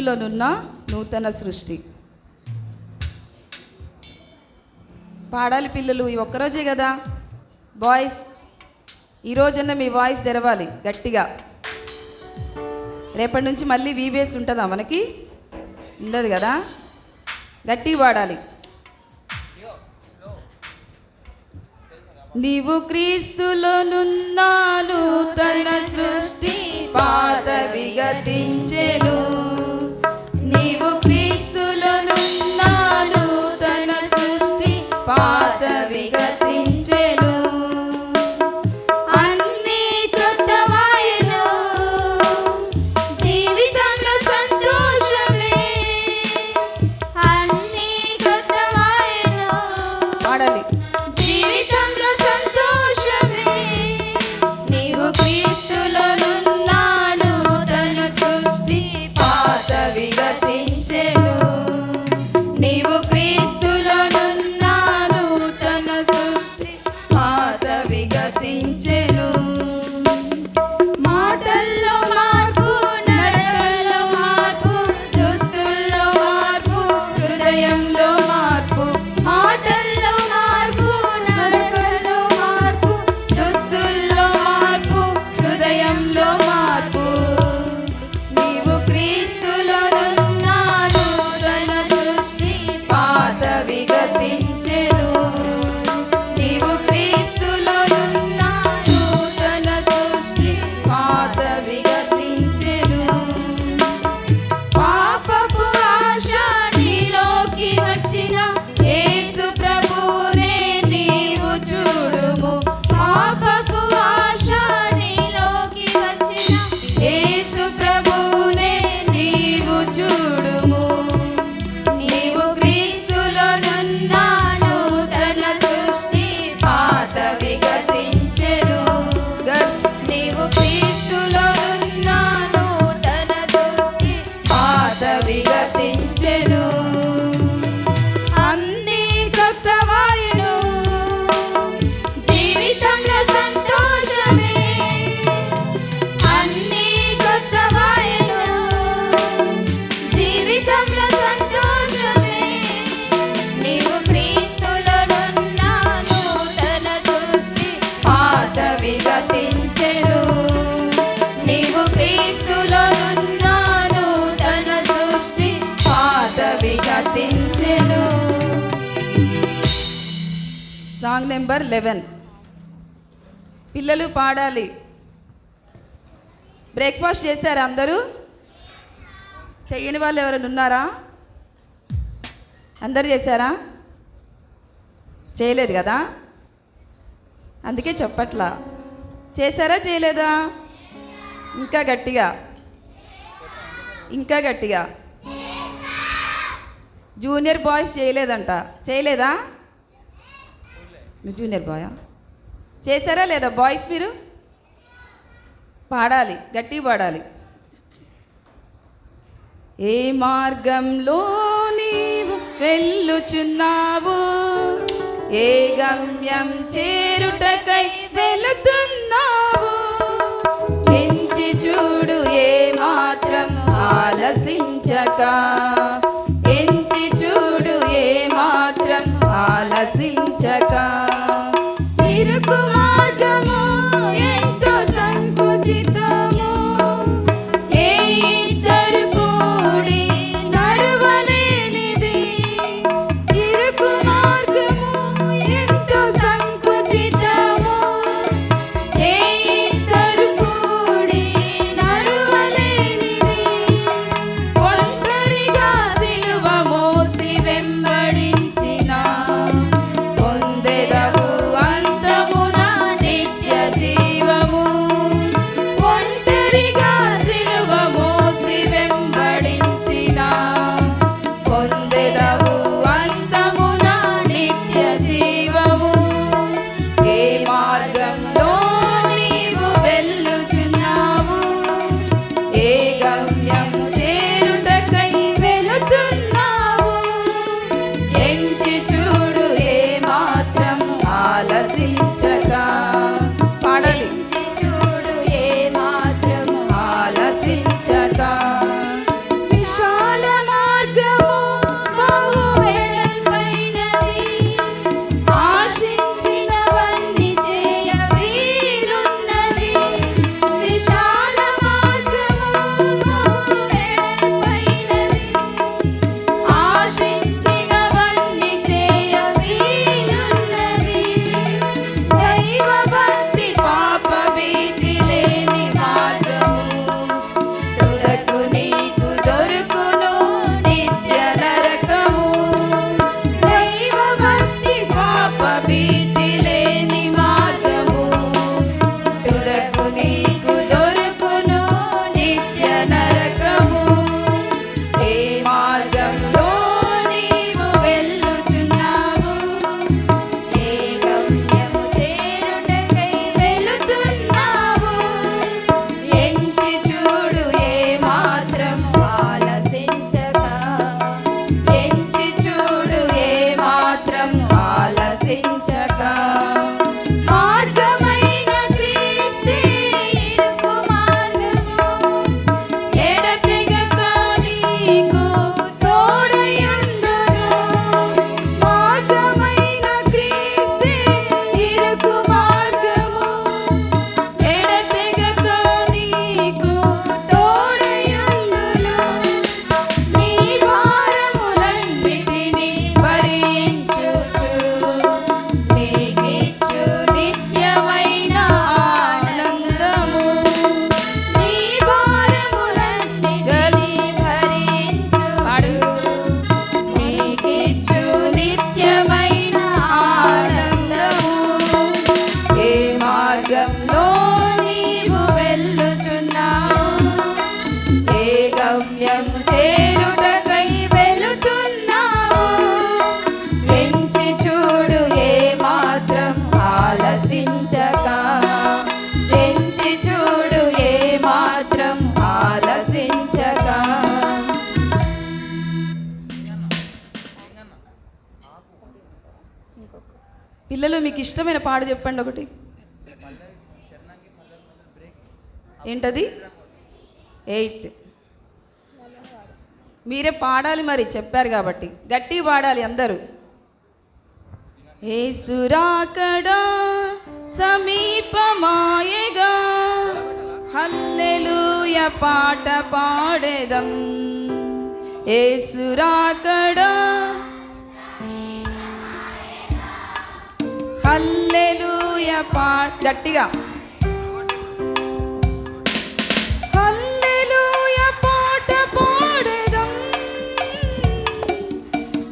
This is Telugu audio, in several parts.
క్రీస్తులోనున్న నూతన సృష్టి. పాడాలి పిల్లలు, ఈ ఒక్కరోజే కదా బాయ్స్. ఈరోజన్నా మీ వాయిస్ తెరవాలి గట్టిగా. రేపటి నుంచి మళ్ళీ వీబేస్ ఉంటుందా? మనకి ఉండదు కదా, గట్టిగా పాడాలి. నీవు క్రీస్తులోనున్న నూతన సృష్టి, పాతవి గతించెను. నీవు క్రీస్తులోనున్న నూతన సృష్టి, పాతవి గతించెను. అన్నీ క్రొత్తవాయెను, జీవితంలో సంతోషమే. అన్నీ క్రొత్తవాయెను, పాడాలి. జీవితంలో సంతోషమే. నీవు క్రీస్తులోనున్న నూతన సృష్టి, పాతవి గతించెను. నీవు క్రీస్తులోనున్న నూతన సృష్టి, పాతవి గతించెను. మాటల్లో మార్పు, నడకల్లో మార్పు, దుస్తుల్లో మార్పు, హృదయంలో మార్పు. మాటల్లో మార్పు, నడకల్లో మార్పు, దుస్తుల్లో మార్పు, హృదయంలో మార్పు. నీవు క్రీస్తులోనున్న నూతన సృష్టి, పాతవి గతించెను. నీవు క్రీస్తులోనున్న నూతన సృష్టి, పాతవి గతించెను. పాపపు ఆశ నీలోకి వచ్చిన యేసు ప్రభువునే నీవు చూడుము. పాపపు ఆశ నీలోకి వచ్చిన యేసు ప్రభువునే నీవు చూడుము. నీవు క్రీస్తులోనున్న నూతన సృష్టి, పాతవి గతించెను. గర్ల్స్, నీవు క్రీస్తులోనున్న నూతన సృష్టి, పాతవి గతించెను. అన్నీ క్రొత్తవాయెను, జీవితంలో సంతోషమే. అన్నీ క్రొత్తవాయెను, జీవితంలో సంతోషమే. నీవు క్రీస్తులోనున్న నూతన సృష్టి, పాతవి గతించెను. నీవు క్రీస్తులోనున్న నూతన సృష్టి, పాతవి గతించెను. Song number 11. పిల్లలు పాడాలి. బ్రేక్ఫాస్ట్ చేశారా అందరూ? చెయ్యని వాళ్ళు ఎవరైనా ఉన్నారా? అందరు చేశారా? చేయలేదు కదా, అందుకే చెప్పట్లా. చేశారా చేయలేదా? ఇంకా గట్టిగా, ఇంకా గట్టిగా. జూనియర్ బాయ్స్ చేయలేదంట. చేయలేదా? మీరు జూనియర్ బాయా? చేశారా లేదా బాయ్స్? మీరు పాడాలి, గట్టిగా పాడాలి. ఏ మార్గంలో నీవు వెళ్ళుచున్నావు, ఏ గమ్యం చేరుటకై వెళుతున్నావు, ఎంచి చూడు ఏ మాత్రం ఆలసించక, ఎంచి చూడు ఏ మాత్రం ఆలసించక. ఇరుకు మార్గము ఎంతో సంకుచితము, ఏ ఇద్దరు కూడి నడవలేనిది. ఇరుకు మార్గము ఎంతో సంకుచితము, ఏ ఇద్దరు కూడి నడవలేనిది. ఒంటరిగా సిలువ మోసి వెంబడించిన పొందెదవు అంతమున నిత్య జీవము. ఒంటరిగా సిలువ మోసి వెంబడించిన పొందెదవు అంతమున నిత్య జీవము. ఏ మార్గంలో నీవు వెళ్ళుచున్నావు, ఏ గమ్యం చేరుటకై వెళుతున్నావు, ఎంచి చూడు ఏ మాత్రం ఆలసించక. పాడాలి. చూడు ఏ మాత్రము ఆలసించక. విశాల పిల్లలు మీకు ఇష్టమైన పాట చెప్పండి ఒకటి. ఏంటది? 8. మీరే పాడాలి మరి, చెప్పారు కాబట్టి గట్టి పాడాలి అందరూ. యేసు రాకడా సమీపమాయెగా, హల్లెలూయా పాట పాడేదం. యేసు రాకడా హల్లెలూయా పాట గట్టిగా. హల్లెలూయా పాట పాడేదం,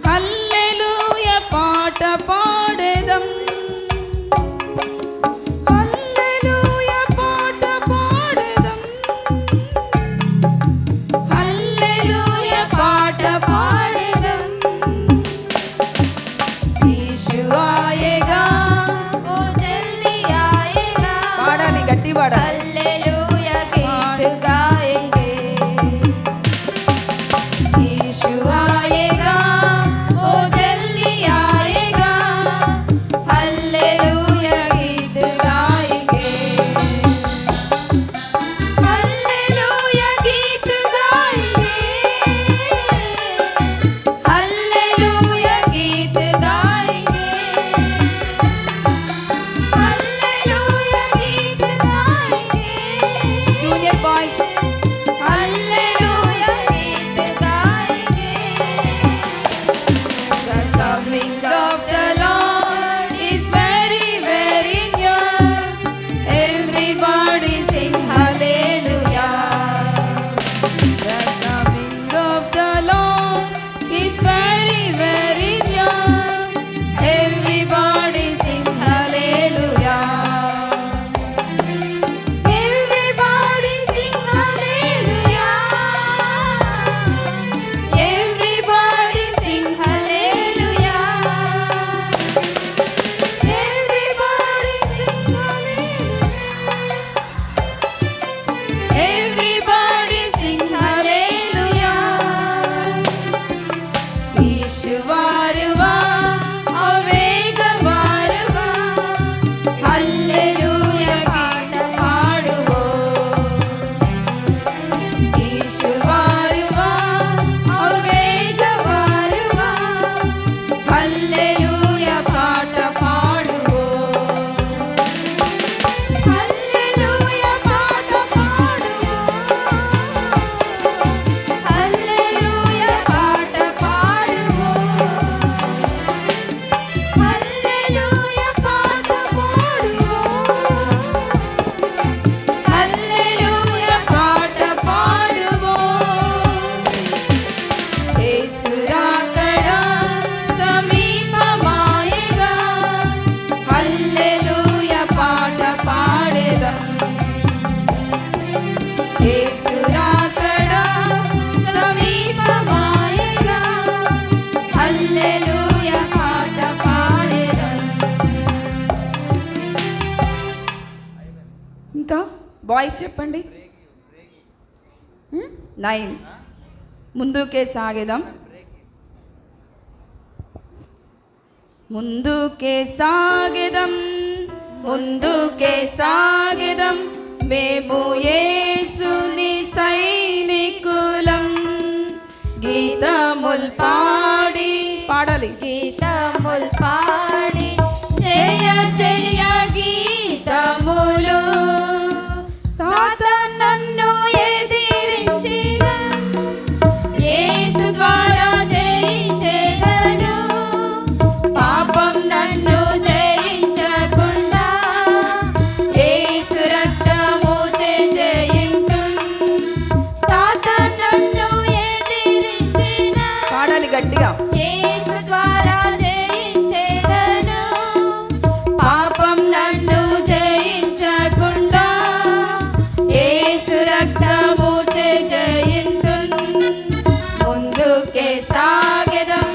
హల్లెలూయా పాట పాడేదం, హల్లెలూయా పాట పాడేదం, హల్లెలూయా పాట పాడేదం. యేసు ఆయేగా, ఓ జల్దీ ఆయేగా, పాడాలి గట్టి పాడాలి. హల్లెలూయా గీत गाएंगे. యేసు ఆయేగా, ओ जल्दी आएगा, హల్లెలూయా గీత గాయేంగే. हल्लेलूया गीत गाएंगे, हल्लेलूया गीत गाएंगे, हल्लेलूया गीत गाएंगे, జూనియర్ బాయ్స్ हल्लेलूया गीत गाएंगे. The coming of the Lord is very, very near. Everybody sing hallelujah. The coming of the Lord is very, very near. Everybody sing hallelujah. Everybody sing hallelujah. Everybody sing hallelujah. Everybody sing hallelujah. Everybody sing hallelujah. యేసు వారువా, అవేగ వారువా, హల్లెలూయా గీత పాడువో. యేసు వారువా, అవేగ వారువా, హల్లెలూయా పాట పాడువో. హల్లెలూయా పాట పాడువో, హల్లెలూయా పాట పాడువో, హల్లెలూయా పాట పాడువో, హల్లెలూయా పాట పాడువో. యేసు రాకడా సమీపమాయెగా, హల్లెలూయా పాట పాడేదం. యేసు రాకడా సమీపమాయెగా, హల్లెలూయా పాట పాడేదం. ఇంకా బాయ్స్ చెప్పండి. 9. ముందుకే సాగేదాం, ముందుకే సాగెదం, ముందుకే సాగెదం, మేము యేసుని సైనికులం. గీతముల్ పాడి పాడాలి. గీతముల్ పాడి జయ జయ గీతములు, సాతాను నన్ను ఎదిరించిన యేసు ద్వారా జయించెదను. పాపం నన్ను జయించకుండా యేసు రక్తముచే జయింతును. సాతాను నన్ను ఎదిరించిన పాడాలి గట్టిగా. యేసు ద్వారా జయించెదను. పాపం నన్ను జయించకుండా యేసు రక్తముచే జయింతును. ముందుకే సాగెదం,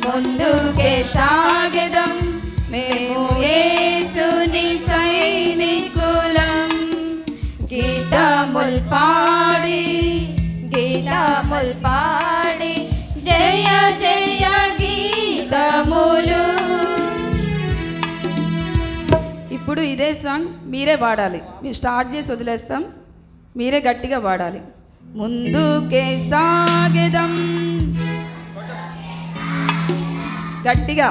ముందుకే సాగెదం, మేము యేసుని సైనికులం. గీతముల్ పాడి గీతముల్ పాడి జయ జయ గీతములు, ఇదే సాంగ్ మీరే పాడాలి. మీరు స్టార్ట్ చేసి వదిలేస్తాం, మీరే గట్టిగా పాడాలి. ముందుకే సాగెదం, గట్టిగా.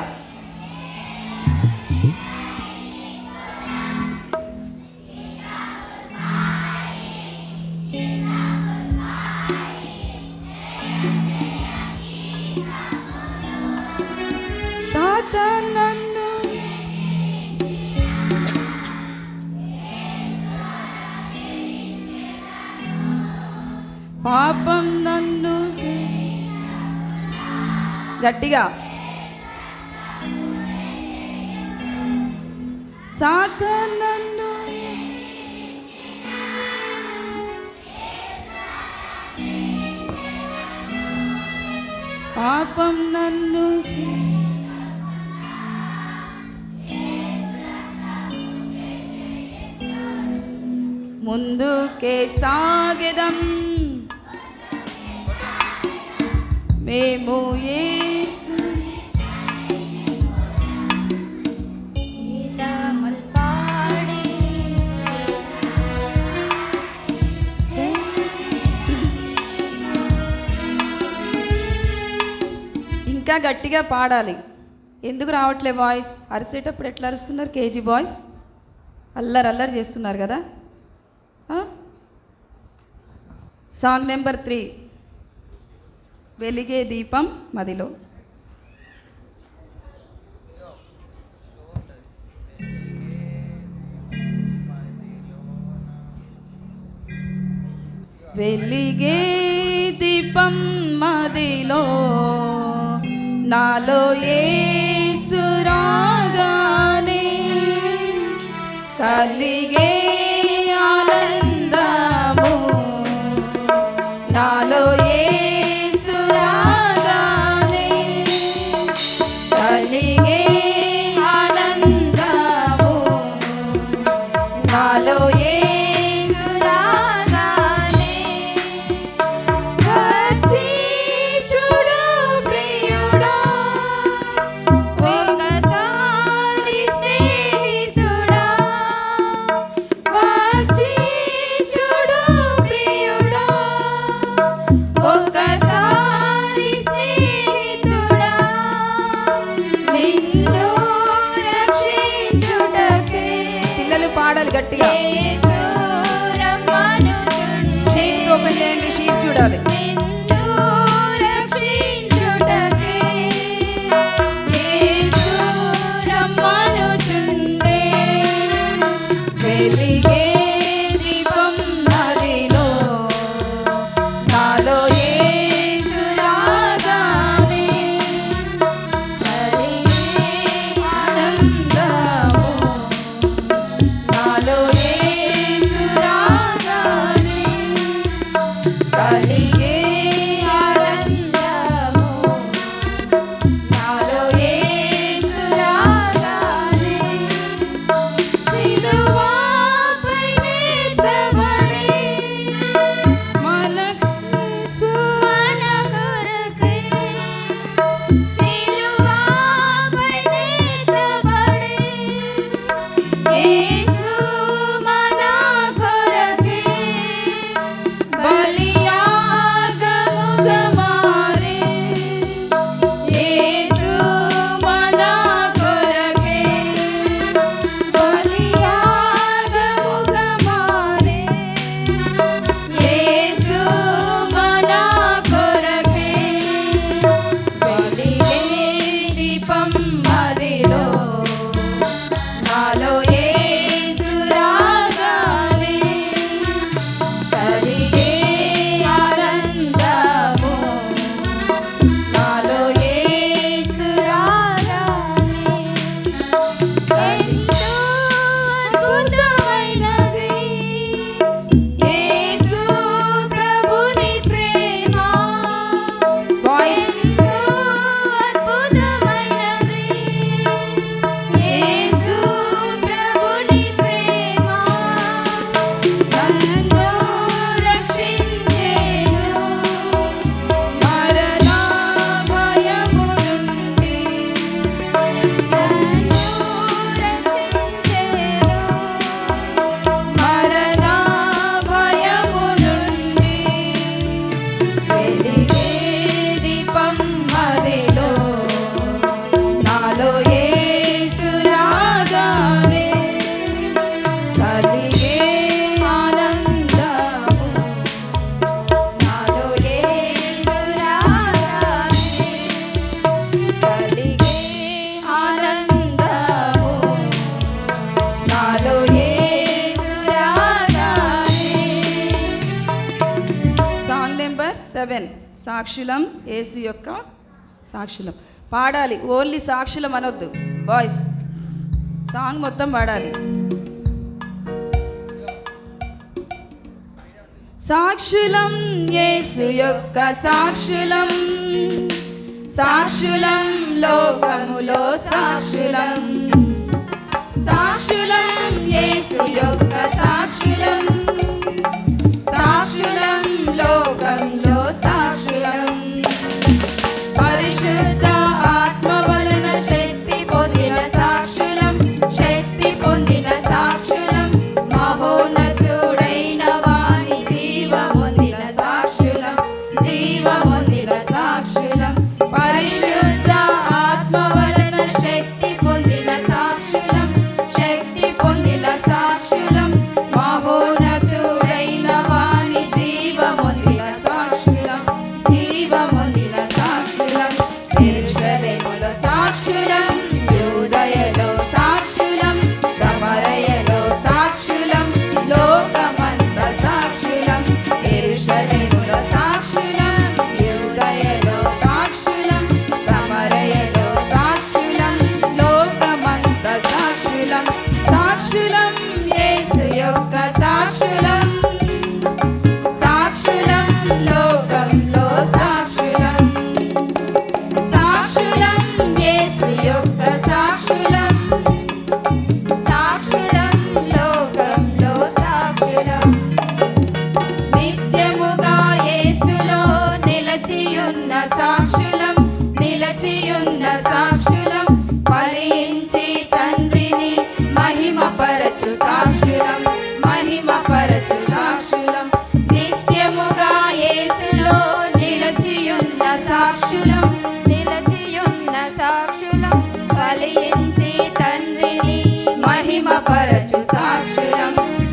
సాతాను నన్ను పాపం నన్ను గట్టిగా. సాతాను నన్ను పాపం నన్ను ముందుకే సాగెదం, మేము యేసు గీతములు పాడి ఇంకా గట్టిగా పాడాలి. ఎందుకు రావట్లే వాయిస్? అరిసేటప్పుడు ఎట్లా అరుస్తున్నారు కేజీ బాయ్స్? అల్లరి చేస్తున్నారు కదా. సాంగ్ నెంబర్ 3, వెలిగే దీపం మదిలో. వెలిగే దీపం మదిలో, నాలో యేసు రాగానే కలిగే ఆనందము, నాలో యేసు రాగానే కలిగే ఆనందము, నాలో యేసు రాగానే వచ్చి చూడు ప్రియుడా, ఒకసారి స్నేహితుడా, వచ్చి చూడు ప్రియుడా, ఒకసారి స్నేహితుడా, నిన్ను రక్షించుటకే పిల్లలు పాడాలి గట్టిగా. యేసు రమ్మనుచుండే, షీట్స్ ఓపెన్ చేయండి, షీట్స్ చూడాలి. నిన్ను రక్షించుటకే యేసు రమ్మనుచుండే, వెలిగే దీపం నదిలో, నాలో యేసు రాగానే ఆనందము, నాలో యేసు రాగానే కలిగే ఆనందము, నాలో యేసు రాగానే సిలువ 7 సాక్షులం యేసు యొక్క సాక్షులం పాడాలి. ఓన్లీ సాక్షులం అనొద్దు బాయ్స్, సాంగ్ మొత్తం పాడాలి. సాక్షులం యేసు యొక్క సాక్షులం, సాక్షులం లోకములో సాక్షులం, సాక్షులం యేసు యొక్క సాక్షులం, సాక్షులం లోకంలో సాక్షులం. పరిశుద్ధ ఆత్మ వలన శక్తి పొందిన సాక్షులం, శక్తి పొందిన సాక్షులం, మహోన్నతుడైన వాని జీవమొందిన సాక్షులం, జీవమొందిన సాక్షులం. పరిశుద్ధ ఆత్మ వలన శక్తి పొందిన సాక్షులం, శక్తి పొందిన సాక్షులం, మహోన్నతుడైన వాని జీవమొందిన సాక్షులం, జీవమొందిన సాక్షులం. యెరూషలేములో సాక్షులం, యూదయలో సాక్షులం, సమరయలో సాక్షులం, లోకమంత సాక్షులం. యెరూషలేములో సాక్షులం, యూదయలో సాక్షులం, సమరయలో సాక్షులం, లోకమంత సాక్షులం. సాక్షులం యేసు యొక్క సాక్షులం, సాక్షులం లోకంలో సాక్షులం, సాక్షులం యేసు యొక్క సాక్షులం, సాక్షులం లోకంలో సాక్షులం. నిత్యముగా యేసులో నిలచియున్న సాక్షులం, నిలచియున్న సాక్షులం, ఫలించి తండ్రిని మహిమపరచు సాక్షులం, మహిమపరచు సాక్షులం. నిత్యముగా యేసులో నిలచియున్న సాక్షులం, నిలచియున్న సాక్షులం, ఫలించి తండ్రిని మహిమపరచు సాక్షులం,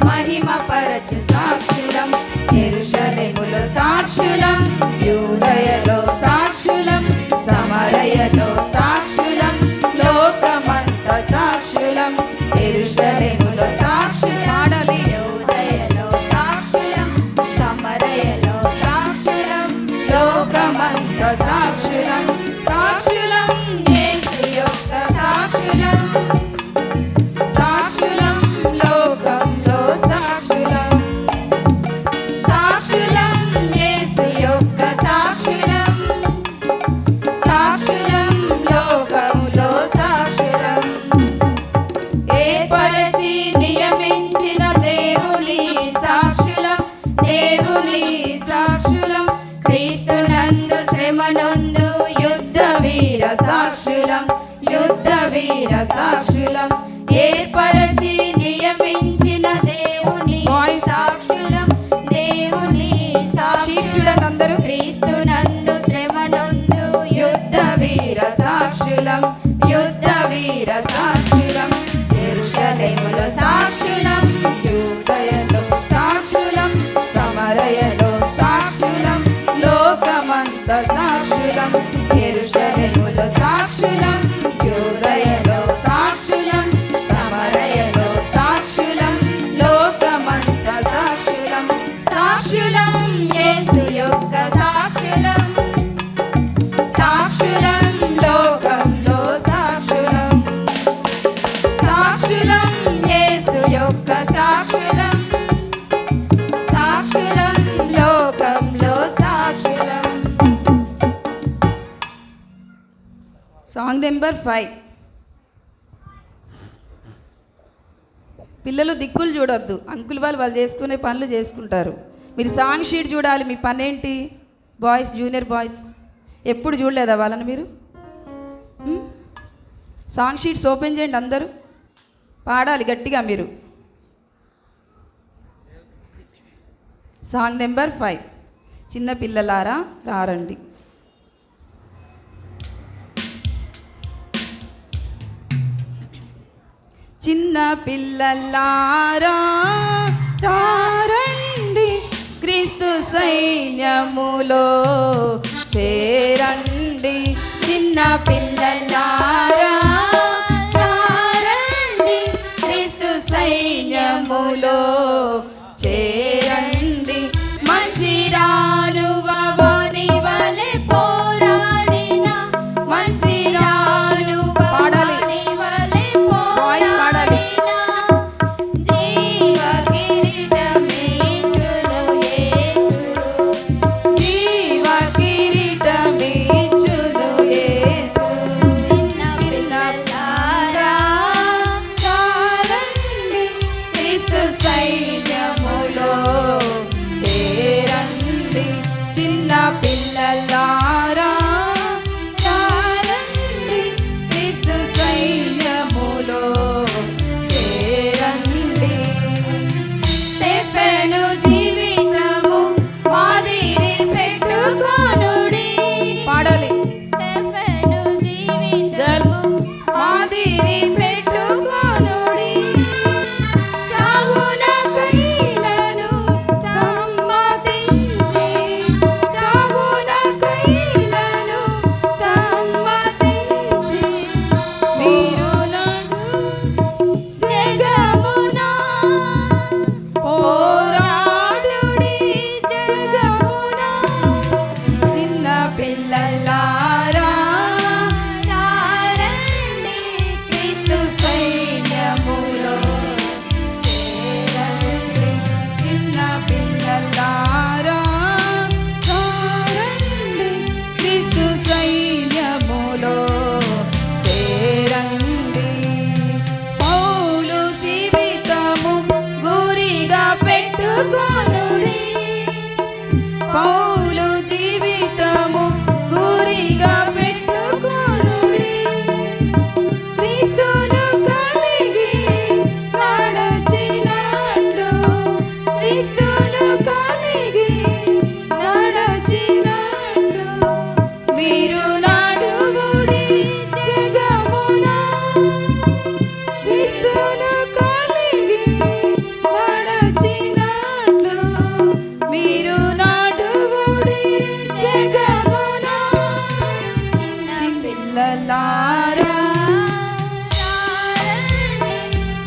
మహిమపరచు సాక్షులం. యెరూషలేములో సాక్షులం, యూదయలో సాక్షులం, సమరయలో సాక్షులం, లోకమంత సాక్షులం. యెరూషలేములో సాక్షులం, పాడాలి. యూదయలో సాక్షులం, సమరయలో సాక్షులం, లోకమంత సాక్షులం. సాక్షులం యేసు యొక్క సాక్షులం, సాక్షులం లోకంలో సాక్షులం, సాక్షులం యేసు యొక్క సాక్షులం, సాక్షులం లోకములో సాక్షులం. ఏర్పరచి నియమించిన దేవుని సాక్షులం, దేవుని సాక్షులం, క్రీస్తునందు శ్రమనందు యుద్ధ వీర సాక్షులం, యుద్ధ వీర సాక్షులం. ఏర్పరచి నియమించిన దేవుని సాక్షులం, దేవుని సాక్షులం, అందరూ క్రీస్తునందు శ్రమనందు యుద్ధ వీర సాక్షులం, యుద్ధ వీర సాక్షులం. యెరూషలేములో సాక్షులం, యూదయలో సాక్షులం, సమరయలో సాక్షులం, లోకమంత సాక్షులం. యెరూషలేములో సాక్షులం, యూదయలో సాక్షులం, సమరయలో సాక్షులం, లోకమంత సాక్షులం. సాక్షులం యేసు యొక్క సాక్షులం, సాక్షులం లోకంలో సాక్షులం, సాక్షులం యేసు యొక్క సాక్షులం, సాక్షులం లోకంలో సాక్షులం. Song number 5. పిల్లలు దిక్కులు చూడొద్దు, అంకుల్ వాళ్ళు చేసుకునే పనులు చేసుకుంటారు. మీరు సాంగ్ షీట్ చూడాలి. మీ పని ఏంటి? బాయ్స్, జూనియర్ బాయ్స్ ఎప్పుడు చూడలేదా వాళ్ళని మీరు? సాంగ్ షీట్స్ ఓపెన్ చేయండి, అందరూ పాడాలి గట్టిగా మీరు. Song number 5. చిన్న పిల్లలారా రారండి. చిన్న పిల్లలారా రారండి, క్రీస్తు సైన్యములో చేరండి. చిన్న పిల్లలారా రారండి, క్రీస్తు సైన్యములో చేరండి. మంచి రానువ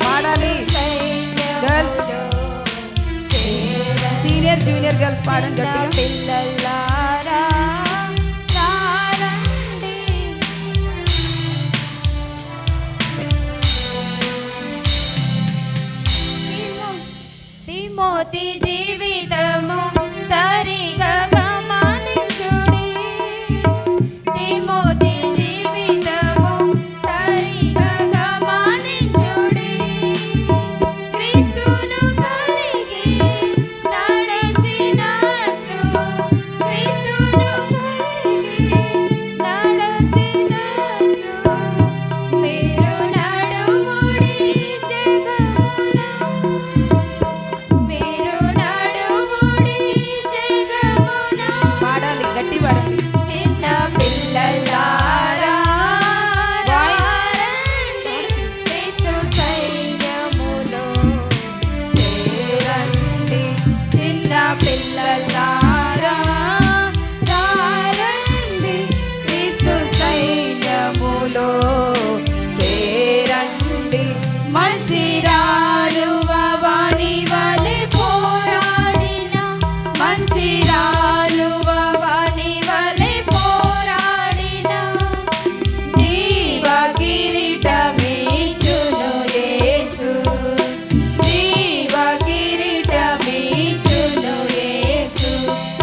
పాడాలి గర్ల్స్, సీనియర్ జూనియర్ గర్ల్స్ పాడండి గట్టిగా. పిల్లలారా రండి. తిమోతి జీవితము సరిగా గమనించుడి. తిమోతి జీవితము సరిగా గమనించుడి. క్రీస్తును కలిగి నడచినట్లు, క్రీస్తును కలిగి నడచినట్లు మీరు నడువుడి జగమున. మీరు నడువుడి జగమున. పాడాలి గట్టి పాడండి. చిన్న పిల్లలారా రండి. క్రీస్తు సైన్యములో చేరండి చిన్న పిల్లలారా రండి, క్రీస్తు సైన్యములో చేరండి. మంచి రాలువ వాని వలె పోరాడిన, మంచి రాలువ వాని వలె పోరాడిన జీవ కిరీటమిచ్చును యేసు, జీవ కిరీటమిచ్చును యేసు.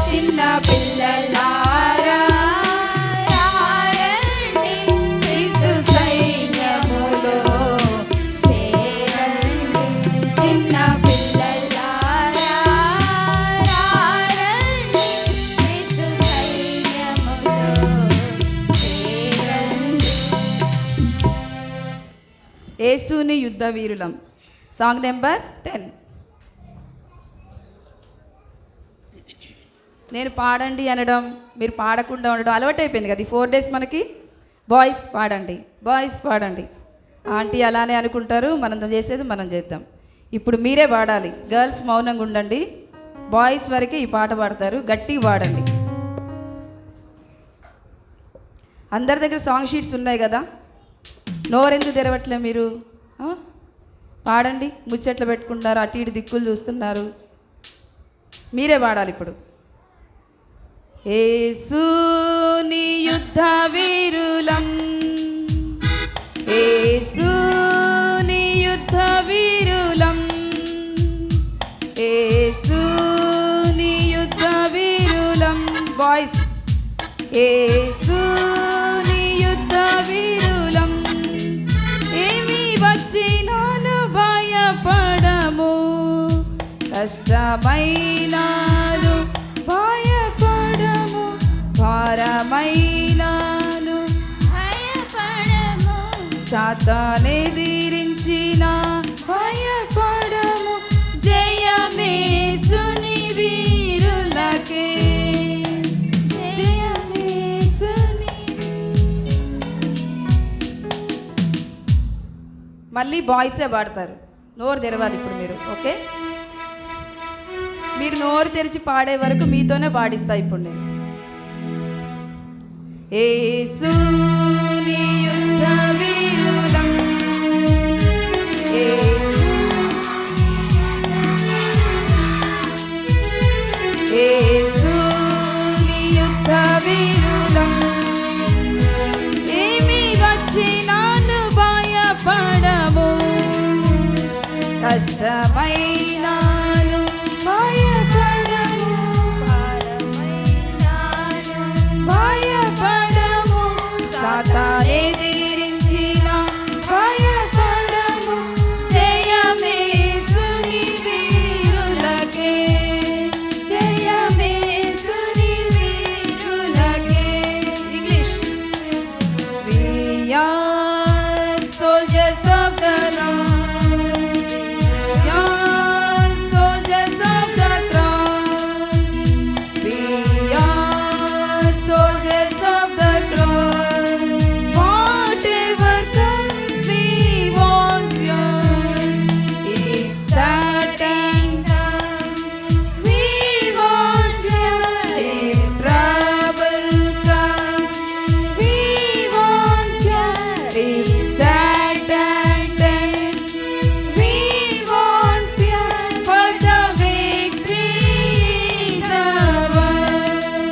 చిన్న పిల్లలారా రండి. క్రీస్తు సైన్యములో చేరండి. చిన్న పిల్లలారా రండి. క్రీస్తు సైన్యములో చేరండి. యేసుని యుద్ధ వీరులం, సాంగ్ నెంబర్ 10. నేను పాడండి అనడం, మీరు పాడకుండా ఉండడం అలవాటు అయిపోయింది కదా ఈ 4 days మనకి. బాయ్స్ పాడండి, బాయ్స్ పాడండి. ఆంటీ అలానే అనుకుంటారు, మనం చేసేది మనం చేద్దాం. ఇప్పుడు మీరే పాడాలి. గర్ల్స్ మౌనంగా ఉండండి, బాయ్స్ వరకే ఈ పాట పాడతారు. గట్టిగా పాడండి. అందరి దగ్గర సాంగ్ షీట్స్ ఉన్నాయి కదా, నోరెందుకు తెరవట్లే మీరు? పాడండి. ముచ్చట్లు పెట్టుకుంటున్నారు, అటు ఇటు దిక్కులు చూస్తున్నారు. మీరే పాడాలి ఇప్పుడు. యేసుని యుద్ధ వీరులం, యేసుని యుద్ధ వీరులం, యేసుని యుద్ధ వీరులం. బాయ్స్, యేసుని యుద్ధ వీరులం. ఏమి వచ్చినాను భయపడము, కష్టమైనాను భయపడము, భారమైనాను భయపడము. సాతానెదిరించిన భయపడము. జయమేసుని వీరులకే, జయమేసుని. మళ్ళీ బాయ్సే పాడతారు. నోరు తెరవాలి ఇప్పుడు మీరు, ఓకే? మీరు నోరు తెరిచి పాడే వరకు మీతోనే పాడిస్తా ఇప్పుడు నేను. యేసుని యుద్ధ వీరులం, యేసుని యుద్ధ వీరులం. ఏమి వచ్చినాను భయపడము, కష్టమై